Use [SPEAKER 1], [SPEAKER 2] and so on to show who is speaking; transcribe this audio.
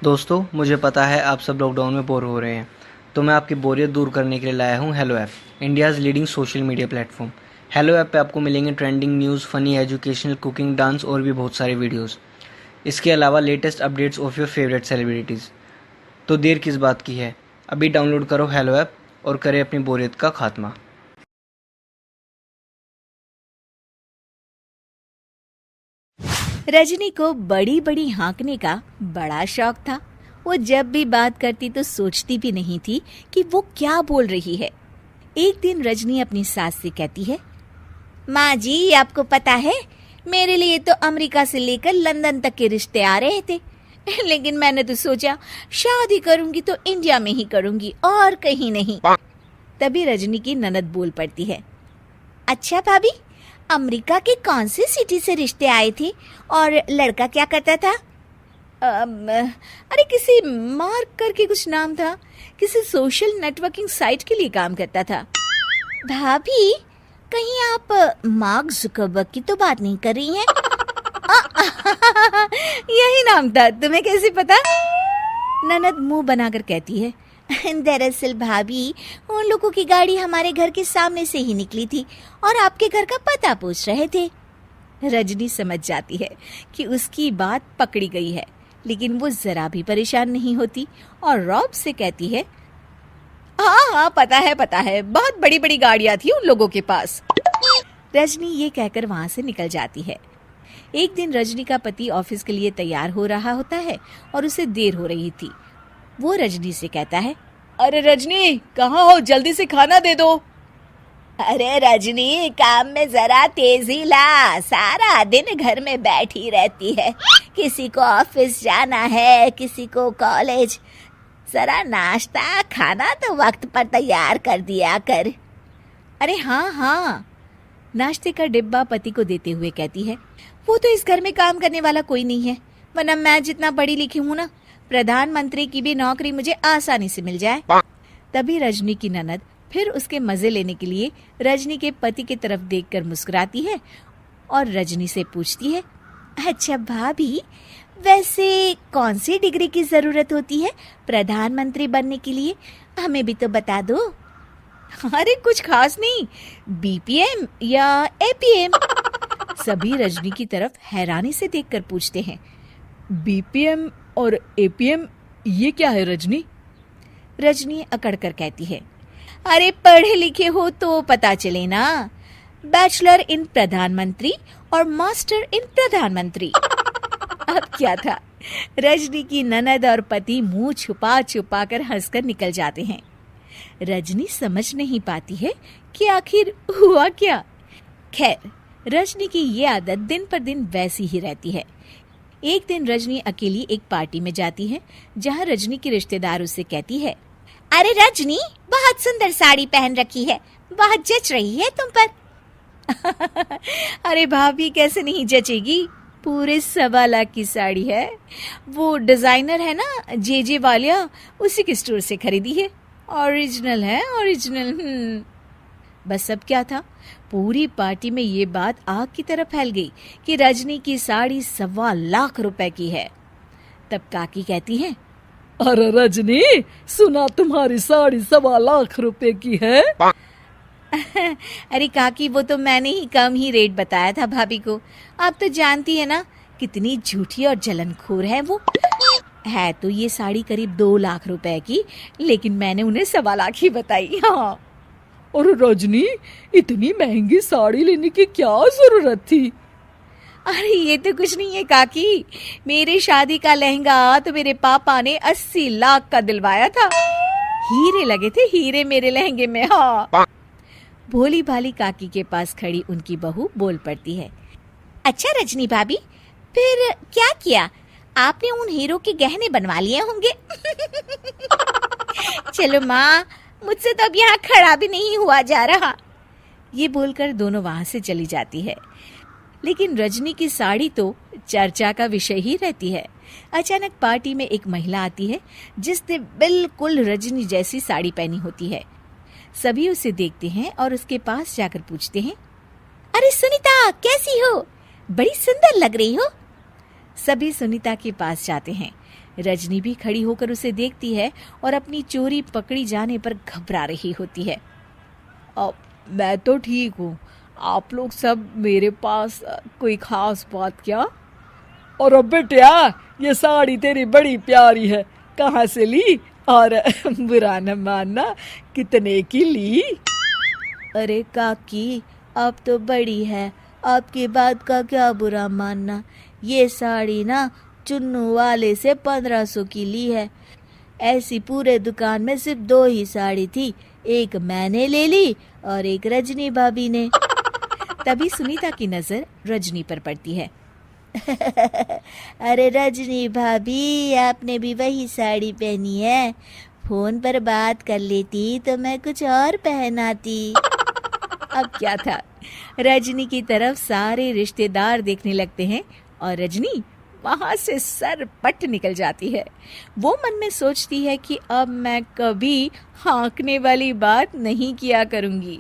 [SPEAKER 1] दोस्तों, मुझे पता है आप सब लॉकडाउन में बोर हो रहे हैं, तो मैं आपकी बोरियत दूर करने के लिए लाया हूँ hello app, India's leading social media platform. Hello app पे आपको मिलेंगे trending news, funny, educational, cooking, dance और भी बहुत सारे वीडियोस। इसके अलावा latest updates of your favourite celebrities. तो देर किस बात की है, अभी डाउनलोड करो हेलो ऐप और करें अपनी बोरियत का खात्मा।
[SPEAKER 2] रजनी को बड़ी बड़ी हाँकने का बड़ा शौक था। वो जब भी बात करती तो सोचती भी नहीं थी कि वो क्या बोल रही है। एक दिन रजनी अपनी सास से कहती है, माँ जी, आपको पता है मेरे लिए तो अमेरिका से लेकर लंदन तक के रिश्ते आ रहे थे, लेकिन मैंने तो सोचा शादी करूंगी तो इंडिया में ही करूंगी और कहीं नहीं। तभी रजनी की ननद बोल पड़ती है, अच्छा भाभी, अमेरिका के कौन से सिटी से रिश्ते आए थे और लड़का क्या करता था? अरे किसी मार्क करके कुछ नाम था, किसी सोशल नेटवर्किंग साइट के लिए काम करता था। भाभी, कहीं आप मार्क जुकरबर्ग की तो बात नहीं कर रही हैं? यही नाम था, तुम्हें कैसे पता? ननद मुंह बनाकर कहती है, दरअसल भाभी, उन लोगों की गाड़ी हमारे घर के सामने से ही निकली थी और आपके घर का पता पूछ रहे थे। रजनी समझ जाती है कि उसकी बात पकड़ी गई है, लेकिन वो जरा भी परेशान नहीं होती और रॉब से कहती है, हाँ हाँ, पता है, बहुत बड़ी बड़ी गाड़ियां थी उन लोगों के पास। रजनी ये कहकर वहां से निकल जाती है। एक दिन रजनी का पति ऑफिस के लिए तैयार हो रहा होता है और उसे देर हो रही थी। वो रजनी से कहता है, अरे रजनी, कहाँ हो? जल्दी से खाना दे दो। अरे रजनी, काम में जरा तेजी ला, सारा दिन घर में बैठी रहती है, किसी को ऑफिस जाना है, किसी को कॉलेज। जरा नाश्ता खाना तो वक्त पर तैयार कर दिया कर। अरे हाँ, नाश्ते का डिब्बा पति को देते हुए कहती है, वो तो इस घर में काम करने वाला कोई नहीं है, वरना मैं जितना पढ़ी लिखी हूँ ना, प्रधानमंत्री की भी नौकरी मुझे आसानी से मिल जाए। तभी रजनी की ननद फिर उसके मजे लेने के लिए रजनी के पति की तरफ देखकर मुस्कुराती है और रजनी से पूछती है, अच्छा भाभी, वैसे कौन सी डिग्री की जरूरत होती है प्रधानमंत्री बनने के लिए? हमें भी तो बता दो। अरे कुछ खास नहीं, बीपीएम या एपीएम। सभी रजनी की तरफ हैरानी से देखकर पूछते हैं, बीपीएम और एपीएम ये क्या है रजनी? रजनी अकड़ कर कहती है, अरे पढ़े लिखे हो तो पता चले ना, बैचलर इन प्रधानमंत्री और मास्टर इन प्रधानमंत्री। अब क्या था, रजनी की ननद और पति मुंह छुपा छुपा कर हंसकर निकल जाते हैं। रजनी समझ नहीं पाती है कि आखिर हुआ क्या। खैर, रजनी की ये आदत दिन पर दिन वैसी ही रहती है। एक दिन रजनी अकेली एक पार्टी में जाती है, जहाँ रजनी की रिश्तेदार उससे कहती है, अरे रजनी, बहुत सुंदर साड़ी पहन रखी है, बहुत जच रही है तुम पर। अरे भाभी, कैसे नहीं जचेगी, पूरे 1.25 लाख की साड़ी है, वो डिजाइनर है ना जे वालिया, उसी के स्टोर से खरीदी है, ओरिजिनल है, ओरिजिनल। बस अब क्या था, पूरी पार्टी में ये बात आग की तरह फैल गई कि रजनी की साड़ी 1.25 लाख रुपए की है। तब काकी कहती है, अरे रजनी, सुना तुम्हारी साड़ी 1.25 लाख रुपए की है। अरे काकी, वो तो मैंने ही कम ही रेट बताया था भाभी को, आप तो जानती है ना कितनी झूठी और जलनखोर है वो। है तो ये साड़ी करीब 2 लाख रुपए की, लेकिन मैंने उन्हें 1.25 लाख ही बताई। हाँ। और रजनी, इतनी महंगी साड़ी लेने की क्या जरूरत थी? अरे ये तो कुछ नहीं है काकी, मेरी शादी का लहंगा तो मेरे पापा ने 80 लाख का दिलवाया था, हीरे लगे थे, हीरे मेरे लहंगे में। हाँ। भोली भाली काकी के पास खड़ी उनकी बहू बोल पड़ती है, अच्छा रजनी भाभी, फिर क्या किया आपने? उन हीरो के गहने बनवा लिए होंगे। चलो माँ, मुझसे तो अब यहाँ खड़ा भी नहीं हुआ जा रहा। ये बोलकर दोनों वहां से चली जाती है। लेकिन रजनी की साड़ी तो चर्चा का विषय ही रहती है। अचानक पार्टी में एक महिला आती है जिसने बिल्कुल रजनी जैसी साड़ी पहनी होती है। सभी उसे देखते हैं और उसके पास जाकर पूछते हैं, अरे सुनीता, कैसी हो? बड़ी सुंदर लग रही हो। सभी सुनीता के पास जाते हैं। रजनी भी खड़ी होकर उसे देखती है और अपनी चोरी पकड़ी जाने पर घबरा रही होती है।
[SPEAKER 3] अब मैं तो ठीक हूँ, आप लोग सब मेरे पास कोई खास बात क्या? और अब बेटिया, ये साड़ी तेरी बड़ी प्यारी है, कहाँ से ली? और बुरा न मानना, कितने की ली?
[SPEAKER 2] अरे काकी, अब तो बड़ी है, आपकी बात का क्या बुरा मानना। ये साड़ी ना चुन्नू वाले से 1500 की ली है। ऐसी पूरे दुकान में सिर्फ 2 ही साड़ी थी, एक मैंने ले ली और एक रजनी भाभी ने। तभी सुनीता की नजर रजनी पर पड़ती है। अरे रजनी भाभी, आपने भी वही साड़ी पहनी है। फोन पर बात कर लेती तो मैं कुछ और पहनाती। अब क्या था, रजनी की तरफ सारे रिश्तेदार देखने लगते हैं और रजनी वहां से सरपट निकल जाती है। वो मन में सोचती है कि अब मैं कभी हाँकने वाली बात नहीं किया करूंगी।